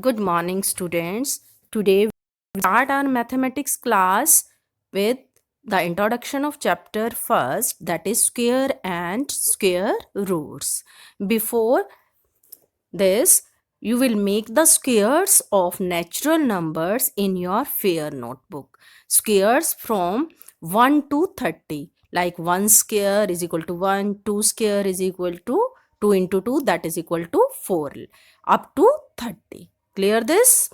Good morning, students. Today we start our mathematics class with the introduction of chapter first, that is square and square roots. Before this, you will make the squares of natural numbers in your fair notebook. Squares from 1 to 30. Like 1 square is equal to 1, 2 square is equal to 2 into 2, that is equal to 4, up to 30. Clear this?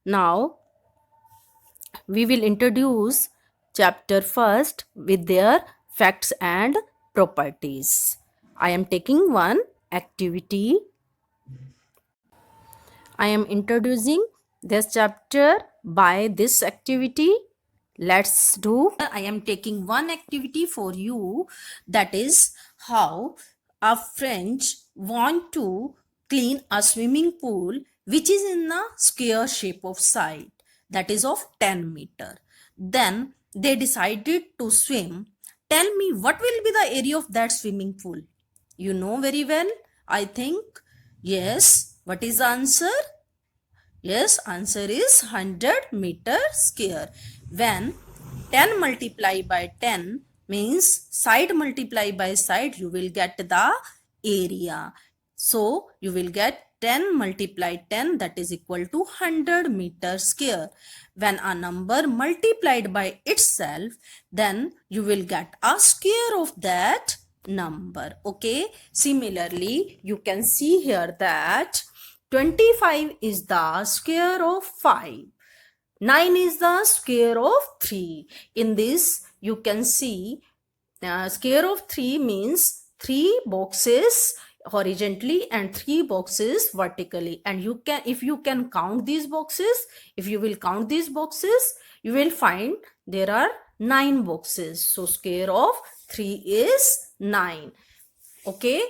Now we will introduce chapter first with their facts and properties. I am taking one activity. I am introducing this chapter by this activity. Let's do. I am taking one activity for you, that is how a friend want to clean a swimming pool which is in a square shape of side, that is of 10 meter. Then they decided to swim. Tell me what will be the area of that swimming pool? You know very well, I think. Yes. What is the answer? Yes, answer is 100 meter square. When 10 multiply by 10 means side multiply by side, you will get the area. So you will get 10 multiply 10, that is equal to 100 meter square. When a number multiplied by itself, then you will get a square of that number. Okay. Similarly, you can see here that 25 is the square of 5. 9 is the square of 3. In this, you can see square of 3 means 3 boxes horizontally and 3 boxes vertically. And you can, if you can count these boxes, if you will count these boxes, you will find there are 9 boxes. So square of 3 is 9. Okay.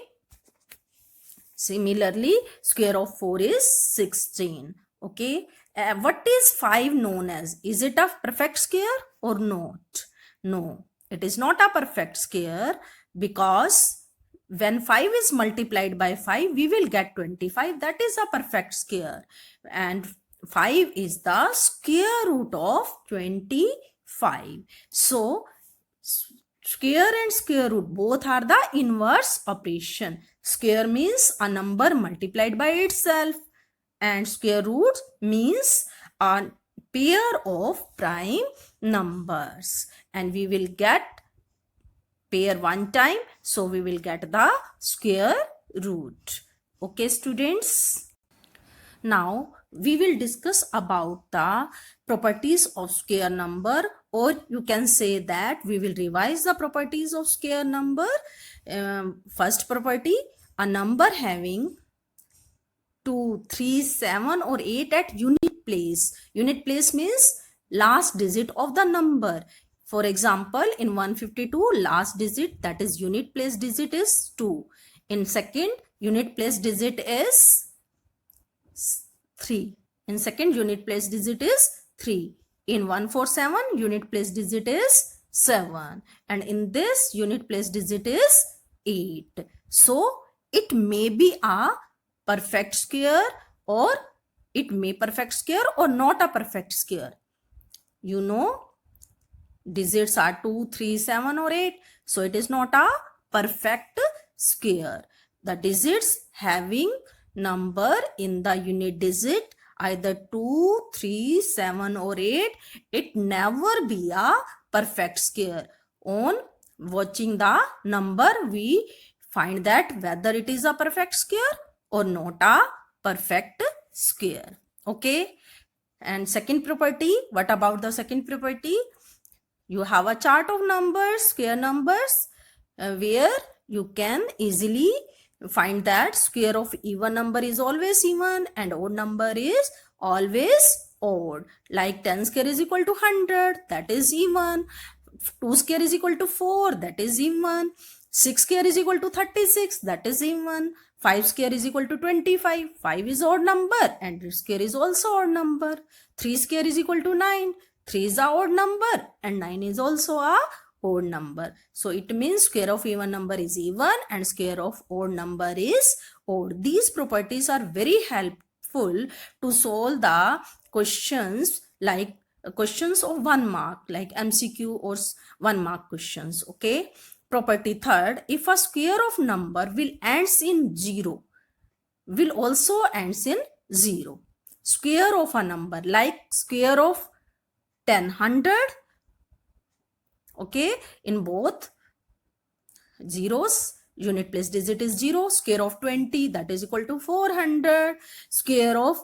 Similarly, square of 4 is 16. Okay. What is 5 known as? Is it a perfect square or not? No, it is not a perfect square, because when 5 is multiplied by 5, we will get 25. That is a perfect square. And 5 is the square root of 25. So, square and square root both are the inverse operation. Square means a number multiplied by itself, and square root means a pair of prime numbers. And we will get pair one time, so we will get the square root. Okay, students? Now we will discuss about the properties of square number, or you can say that we will revise the properties of square number. First property, a number having 2, 3, 7 or 8 at unit place. Unit place means last digit of the number. For example, in 152, last digit, that is unit place digit, is 2. In second, unit place digit is 3. In second, unit place digit is 3. In 147, unit place digit is 7. And in this, unit place digit is 8. So, it may be a perfect square, or it may perfect square or not a perfect square. You know, digits are 2, 3, 7 or 8. So, it is not a perfect square. The digits having number in the unit digit either 2, 3, 7 or 8, it never be a perfect square. On watching the number, we find that whether it is a perfect square or not a perfect square. Okay. And second property, what about the second property? You have a chart of numbers, square numbers, where you can easily find that square of even number is always even and odd number is always odd. Like 10 square is equal to 100, that is even. 2 square is equal to 4, that is even. 6 square is equal to 36, that is even. 5 square is equal to 25, 5 is odd number and square is also odd number. 3 square is equal to 9, 3 is a odd number and 9 is also a odd number. So it means square of even number is even and square of odd number is odd. These properties are very helpful helpful to solve the questions like questions of 1 mark, like MCQ or 1 mark questions. Okay. Property third, if a square of number will ends in 0, will also ends in 0. Square of a number like square of 10, 100. Okay. In both zeros, unit place digit is 0. Square of 20, that is equal to 400. Square of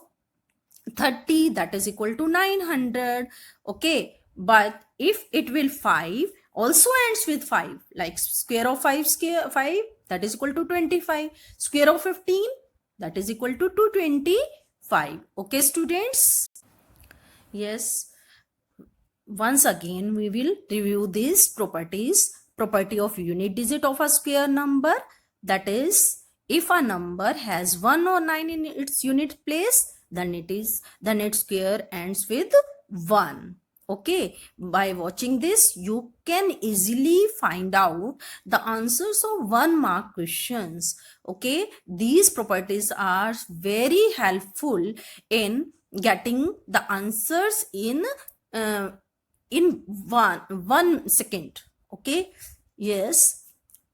30, that is equal to 900. Okay. But if it will 5, also ends with 5, like square of 5, that is equal to 25. Square of 15, that is equal to 225. Okay, students? Yes. Once again, we will review these properties. Property of unit digit of a square number, that is, if a number has 1 or 9 in its unit place, then its square ends with 1. Okay, by watching this, you can easily find out the answers of 1 mark questions. Okay, these properties are very helpful in getting the answers in 1 second. Okay. Yes.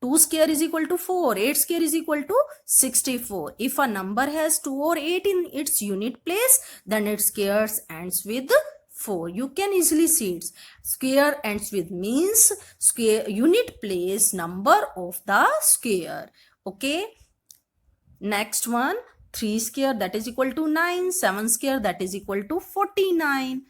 2 square is equal to 4. 8 square is equal to 64. If a number has 2 or 8 in its unit place, then its square ends with 4. You can easily see it. Square ends with means square unit place number of the square. Okay. Next one, 3 square, that is equal to 9. 7 square, that is equal to 49.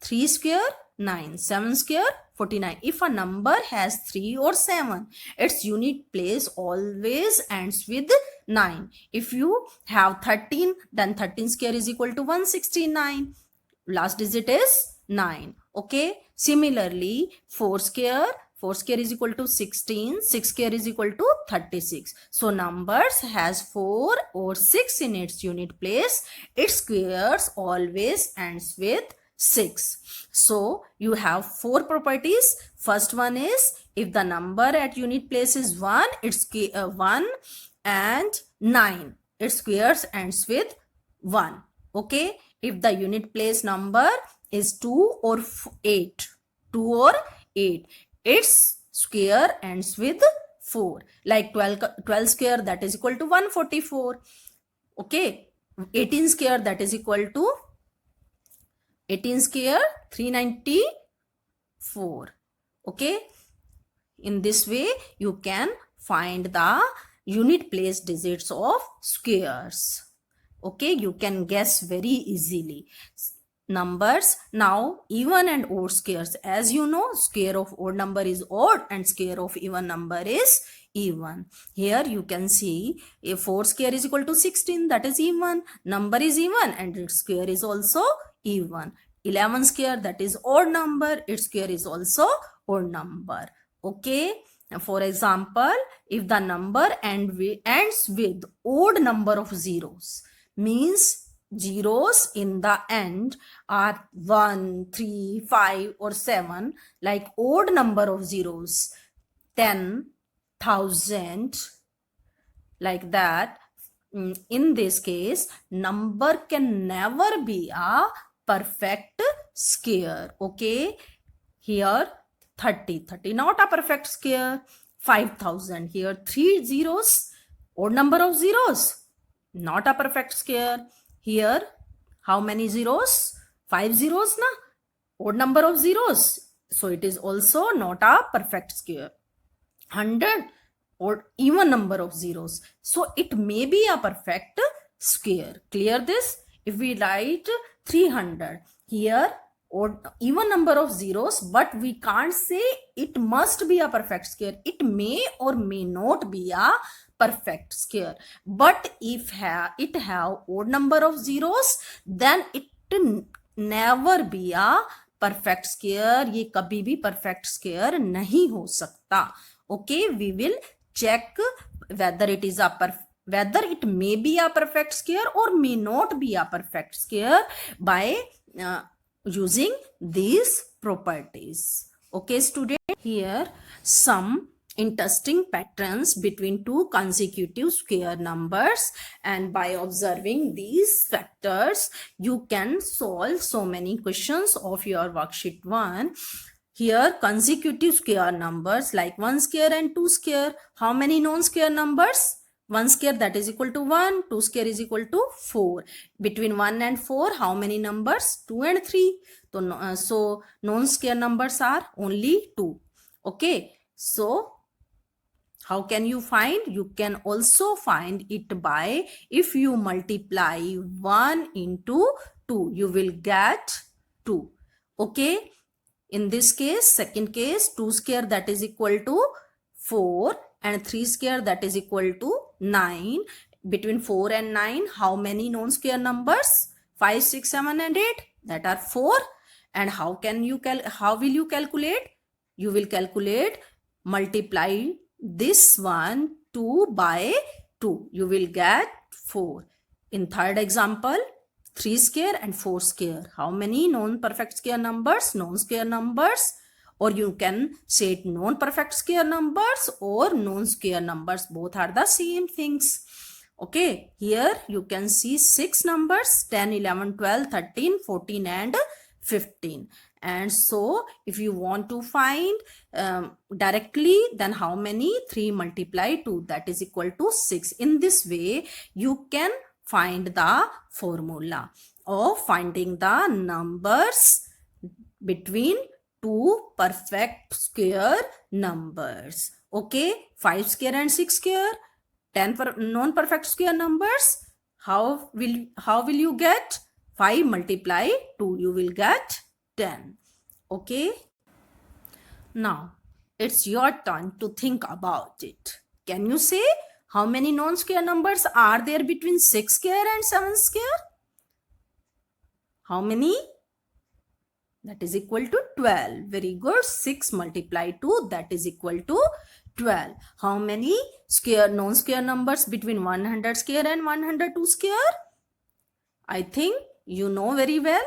3 square, 9. 7 square, 49. If a number has 3 or 7, its unit place always ends with 9. If you have 13, then 13 square is equal to 169. Last digit is 9. Okay. Similarly, 4 square is equal to 16. 6 square is equal to 36. So numbers has 4 or 6 in its unit place, its squares always ends with 6. So you have 4 properties. First one is, if the number at unit place is 1, its 1 and 9, its squares ends with 1. Okay. If the unit place number is 2 or 8, its square ends with 4. Like 12 square, that is equal to 144. Okay. 18 square, that is equal to 18 square, 394. Okay. In this way, you can find the unit place digits of squares. Okay, you can guess very easily. Numbers, now even and odd squares. As you know, square of odd number is odd and square of even number is even. Here you can see a 4 square is equal to 16, that is even. Number is even and its square is also even. 11 square, that is odd number, its square is also odd number. Okay. For example, if the number ends with odd number of zeros, means zeros in the end are 1, 3, 5 or 7, like odd number of zeros, 10,000, like that. In this case, number can never be a perfect square. Okay. Here 30, not a perfect square. 5,000, here 3 zeros, odd number of zeros, not a perfect square. Here how many zeros? 5 zeros, na? Odd number of zeros, so it is also not a perfect square. 100, or even number of zeros, so it may be a perfect square. Clear this? If we write 300, here or even number of zeros, but we can't say it must be a perfect square. It may or may not be a perfect square. But if it have odd number of zeros, then it never be a perfect square. ये कभी भी perfect square नहीं हो सकता. Okay, we will check whether it is whether it may be a perfect square or may not be a perfect square by using these properties. Okay, student, here some interesting patterns between two consecutive square numbers, and by observing these factors you can solve so many questions of your worksheet 1. Here consecutive square numbers like 1 square and 2 square. How many non-square numbers? 1 square, that is equal to 1, 2 square is equal to 4. Between 1 and 4, how many numbers? 2 and 3. So non-square numbers are only 2. Okay, so how can you find? You can also find it by, if you multiply 1 into 2, you will get 2. Okay, in this case, second case, 2 square, that is equal to 4, and 3 square, that is equal to 9. Between 4 and 9, how many non-square numbers? 5, 6, 7 and 8, that are 4. And how will you calculate? You will calculate, multiply this one 2 by 2, you will get 4. In third example, 3 square and 4 square, how many non-perfect square numbers? Non-square numbers, or you can say it non-perfect square numbers or non-square numbers, both are the same things. Okay, here you can see 6 numbers, 10, 11, 12, 13, 14 and 15. And so if you want to find directly, then how many? 3 multiply 2, that is equal to 6. In this way you can find the formula of finding the numbers between two perfect square numbers. Okay, 5 square and 6 square, 10 non-perfect square numbers. How will you get? 5 multiply 2, you will get 10. Okay, now it's your turn to think about it. Can you say how many non-square numbers are there between 6 square and 7 square? How many? That is equal to 12. Very good. 6 multiply 2, that is equal to 12. How many non-square numbers between 100 square and 102 square? I think you know very well.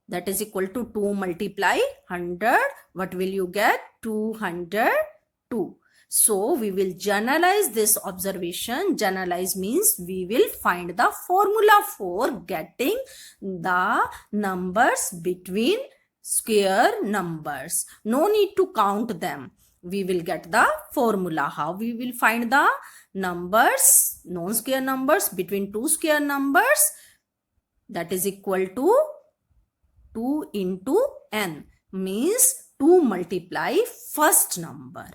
That is equal to 2 multiply 100. What will you get? 202. So we will generalize this observation. Generalize means we will find the formula for getting the numbers between square numbers. No need to count them. We will get the formula. How we will find the numbers, non-square numbers between two square numbers? That is equal to 2 into n, means 2 multiply first number.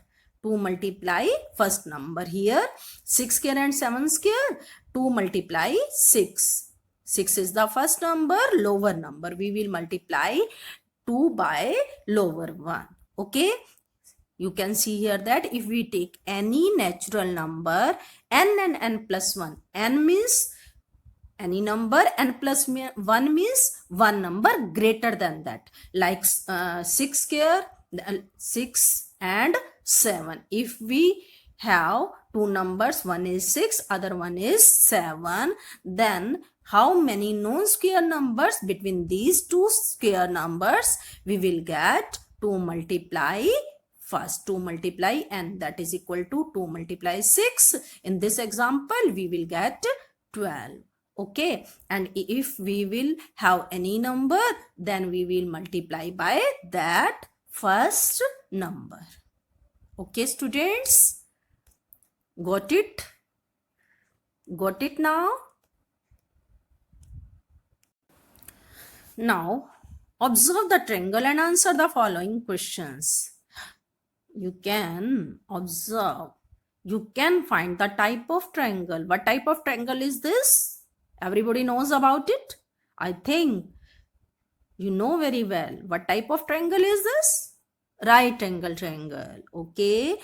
2 multiply first number. Here 6 square and 7 square, 2 multiply 6. 6 is the first number, lower number. We will multiply 2 by lower one. Okay, you can see here that if we take any natural number, n and n plus 1, n means any number, n plus 1 means one number greater than that, like 6 square, 6 and 7. If we have two numbers, one is 6, other one is 7, then how many non-square numbers between these two square numbers? We will get 2 multiply first, 2 multiply n, that is equal to 2 multiply 6. In this example we will get 12. Okay, and if we will have any number, then we will multiply by that first number. Okay, students, got it? Got it now? Now, observe the triangle and answer the following questions. You can observe. You can find the type of triangle. What type of triangle is this? Everybody knows about it. I think you know very well. What type of triangle is this? Right angle triangle. Okay,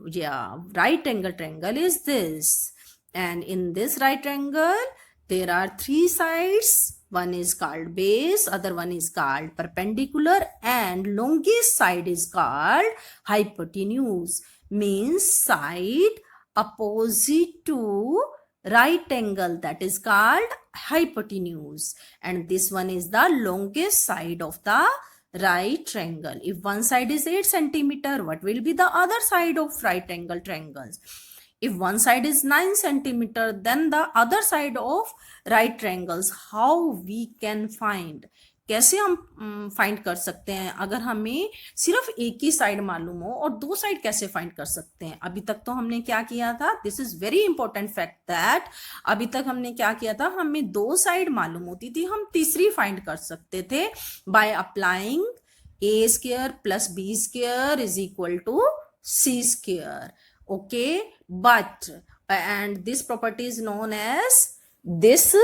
yeah, right angle triangle is this. And in this right triangle, there are 3 sides. One is called base, other one is called perpendicular, and longest side is called hypotenuse. Means side opposite to right angle, that is called hypotenuse. And this one is the longest side of the right triangle. If one side is 8 centimeter, what will be the other side of right angle triangles? If one side is 9 centimeter, then the other side of right triangles. How we can find? कैसे हम find कर सकते हैं अगर हमें सिर्फ एक ही side मालूम हो, और दो साइड कैसे फाइंड कर सकते हैं? अभी तक तो हमने क्या किया था, this is very important fact that अभी तक हमने क्या किया था, हमें दो साइड मालूम होती थी, हम तीसरी फाइंड कर सकते थे by applying a square plus b square is equal to c square. Okay, but and this property is known as this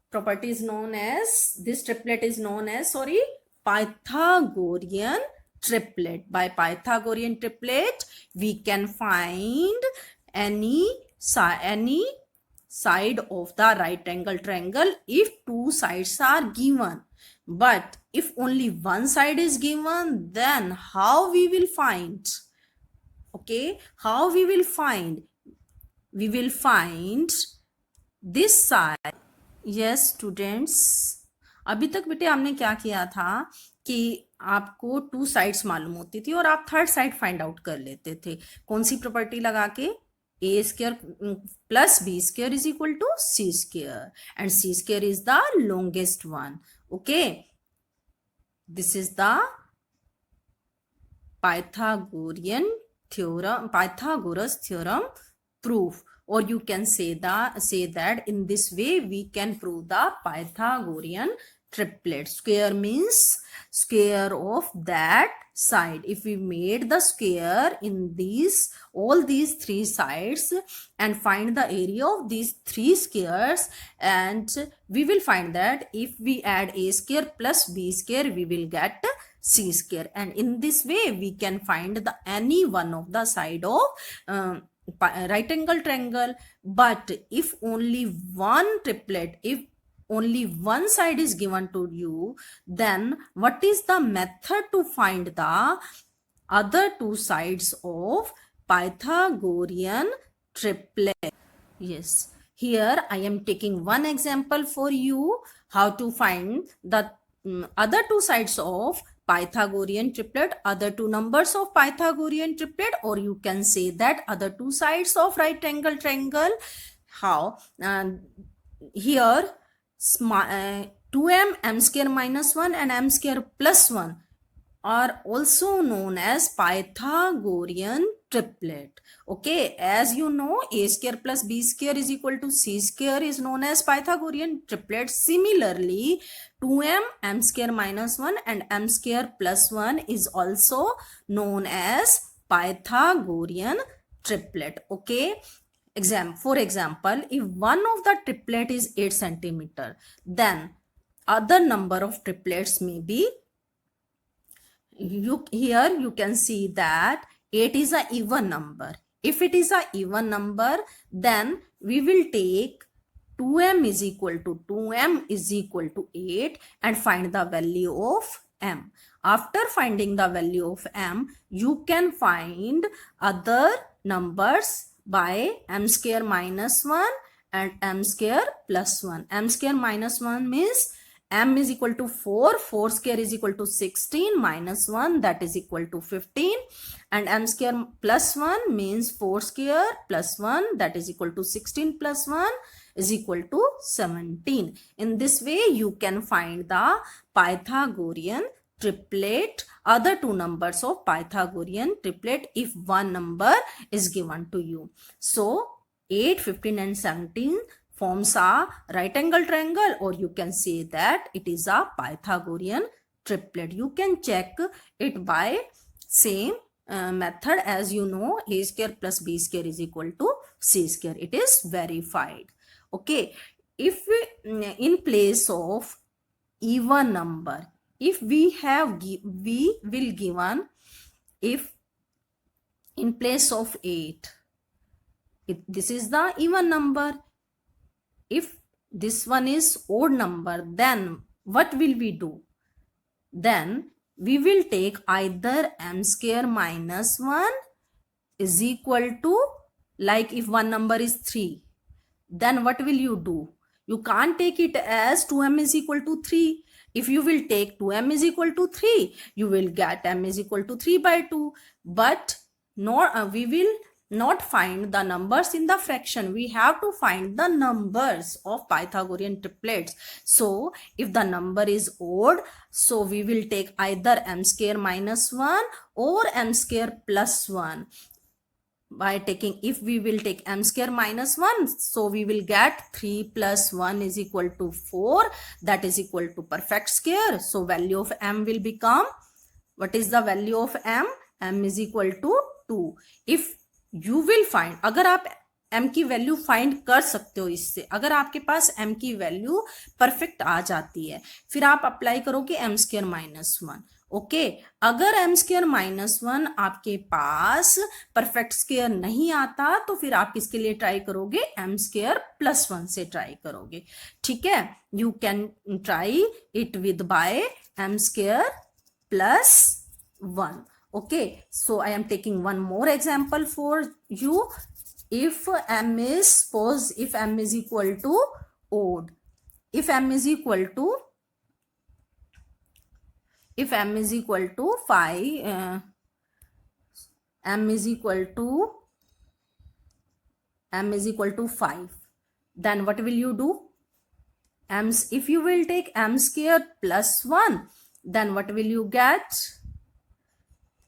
triplet is known as Pythagorean triplet. By Pythagorean triplet we can find any side of the right angle triangle if two sides are given. But if only one side is given, then how we will find? Okay, how we will find? We will find this side. Yes, students. अभी तक बेटे हमने क्या किया था कि आपको two sides मालूम होती थी और आप थर्ड साइड फाइंड आउट कर लेते थे. कौन सी प्रॉपर्टी लगा के? a square plus b square is equal to c square, and c square is the longest one. Okay, this is the Pythagorean theorem, Pythagoras theorem proof, or you can say that in this way we can prove the Pythagorean triplet. Square means square of that side. If we made the square in all these three sides and find the area of these three squares, and we will find that if we add a square plus b square, we will get c square, and in this way we can find the any one of the side of right angle triangle. But if only one triplet, if only one side is given to you, then what is the method to find the other two sides of Pythagorean triplet? Yes, here I am taking one example for you how to find the other two sides of Pythagorean triplet, other two numbers of Pythagorean triplet, or you can say that other two sides of right angle triangle. How? Here 2m m square minus 1 and m square plus 1 are also known as Pythagorean triplet. Okay, as you know, a square plus b square is equal to c square is known as Pythagorean triplet. Similarly, 2m m square minus 1 and m square plus 1 is also known as Pythagorean triplet. Okay, for example, if one of the triplet is 8 centimeter, then other number of triplets may be, here you can see that 8 is a even number. If it is a even number, then we will take 2m is equal to 8 and find the value of m. After finding the value of m, you can find other numbers by m square minus 1 and m square plus 1. M square minus 1 means m is equal to 4, 4 square is equal to 16, minus 1 that is equal to 15, and m square plus 1 means 4 square plus 1 that is equal to 16 plus 1 is equal to 17. In this way you can find the Pythagorean triplet, other two numbers of Pythagorean triplet if one number is given to you. So 8, 15 and 17 forms a right angle triangle, or you can say that it is a Pythagorean triplet. You can check it by same method. As you know, a square plus b square is equal to c square. It is verified. Okay, if we in place of even number, if we will given, if in place of 8, this is the even number. If this one is odd number, then what will we do? Then we will take either m square minus 1 is equal to, like if one number is 3, then what will you do? You can't take it as 2m is equal to 3. if you will take 2m is equal to 3, you will get m is equal to 3 by 2. But we will not find the numbers in the fraction. We have to find the numbers of Pythagorean triplets. So if the number is odd, so we will take either m square minus 1 or m square plus 1. By taking, if we will take m square minus 1, so we will get 3 plus 1 is equal to 4, that is equal to perfect square. So value of m will become, what is the value of m? m is equal to 2. if you will find, अगर आप m की value find कर सकते हो इससे, अगर आपके पास m की वैल्यू परफेक्ट आ जाती है, फिर आप अप्लाई करोगे m स्क्वायर माइनस 1. ओके, अगर m स्क्वायर माइनस 1 आपके पास परफेक्ट स्क्वायर नहीं आता, तो फिर आप किसके लिए ट्राई करोगे? m स्क्वायर प्लस 1 से ट्राई करोगे. ठीक है, you can try it with by m square plus 1. Okay, so I am taking one more example for you. If m is, suppose if m is equal to odd, if m is equal to 5, m is equal to 5, then what will you do? If you will take m square plus 1, then what will you get?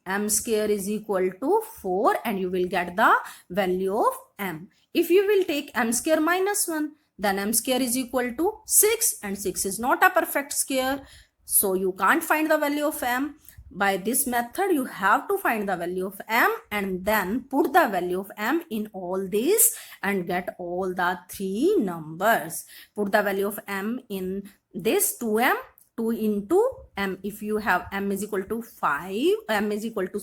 m square is equal to 4, and you will get the value of m. If you will take m square minus 1, then m square is equal to 6, and 6 is not a perfect square, so you can't find the value of m. By this method, you have to find the value of m and then put the value of m in all these and get all the 3 numbers. Put the value of m in this 2m, 2 into m. If you have m is equal to 5, m is equal to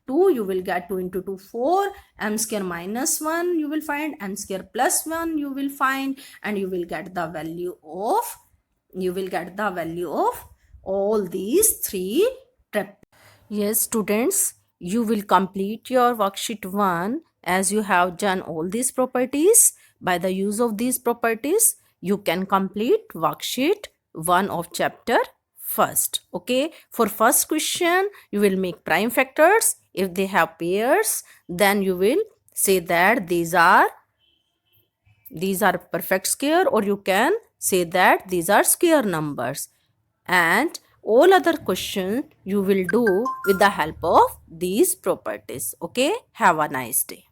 2, you will get 2 into 2 4, m square minus 1 you will find, m square plus 1 you will find, and you will get the value of all these 3 triplets. Yes students, you will complete your worksheet 1 as you have done all these properties. By the use of these properties, you can complete worksheet 1 of chapter first. Okay, for first question you will make prime factors. If they have pairs, then you will say that these are perfect square, or you can say that these are square numbers, and all other questions you will do with the help of these properties. Okay, have a nice day.